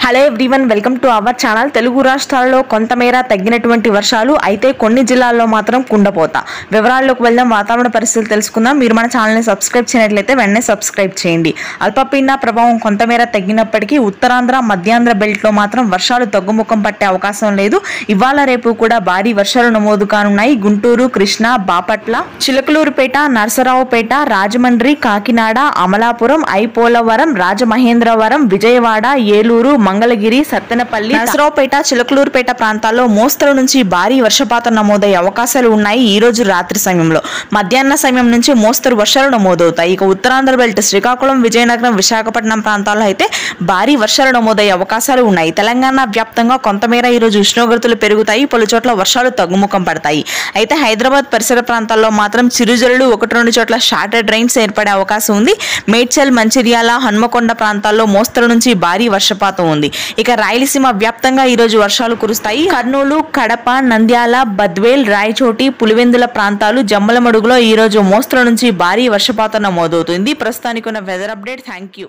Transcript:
Hello everyone, welcome to our channel. Telugu రాష్ట్రాల్లో కొంతమేర తగ్గినటువంటి వర్షాలు, అయితే కొన్ని జిల్లాల్లో మాత్రం కుండపోత. వివరాల్లోకి వెళ్దాం, వాతావరణ పరిస్థితులు తెలుసుకుందాం. మీరు మన ఛానల్ని సబ్స్క్రైబ్ చేయనట్లయితే వెంటనే సబ్స్క్రైబ్ చేయండి. అల్పపీడన ప్రభావం కొంతమేర తగ్గినప్పటికీ ఉత్తరాంధ్ర, మధ్యాంధ్ర బెల్ట్లో మాత్రం వర్షాలు తగ్గుముఖం పట్టే అవకాశం లేదు. ఇవాళ రేపు కూడా భారీ వర్షాలు నమోదు కానున్నాయి. గుంటూరు, కృష్ణా, బాపట్ల, చిలకలూరుపేట, నరసరావుపేట, రాజమండ్రి, కాకినాడ, అమలాపురం, ఐపోలవరం, రాజమహేంద్రవరం, విజయవాడ, ఏలూరు, మంగళగిరి, సత్తెనపల్లి, నరసరావుపేట, చిలకలూరుపేట ప్రాంతాల్లో మోస్తరు నుంచి భారీ వర్షపాతం నమోదయ్యే అవకాశాలు ఉన్నాయి. ఈ రోజు రాత్రి సమయంలో మధ్యాహ్న సమయం నుంచి మోస్తరు వర్షాలు నమోదవుతాయి. ఇక ఉత్తరాంధ్ర బెల్ట్ శ్రీకాకుళం, విజయనగరం, విశాఖపట్నం ప్రాంతాల్లో అయితే భారీ వర్షాలు నమోదయ్యే అవకాశాలు ఉన్నాయి. తెలంగాణ వ్యాప్తంగా కొంతమేర ఈ రోజు ఉష్ణోగ్రతలు పెరుగుతాయి. పలు చోట్ల వర్షాలు తగ్గుముఖం పడతాయి. అయితే హైదరాబాద్ పరిసర ప్రాంతాల్లో మాత్రం చిరుజల్లులు, 1-2 చోట్ల షార్టెడ్ రైన్స్ ఏర్పడే అవకాశం ఉంది. మేడ్చల్, మంచిర్యాల, హన్మకొండ ప్రాంతాల్లో మోస్తరు నుంచి భారీ వర్షపాతం ఉంది. ఇక రాయలసీమ వ్యాప్తంగా ఈ రోజు వర్షాలు కురుస్తాయి. కర్నూలు, కడప, నంద్యాల, బద్వేల్, రాయచోటి, పులివెందుల ప్రాంతాలు, జమ్మలమడుగులో ఈ రోజు మోస్తరు నుంచి భారీ వర్షపాతం నమోదవుతుంది. ప్రస్తుతానికి ఉన్న వెదర్ అప్డేట్. Thank you.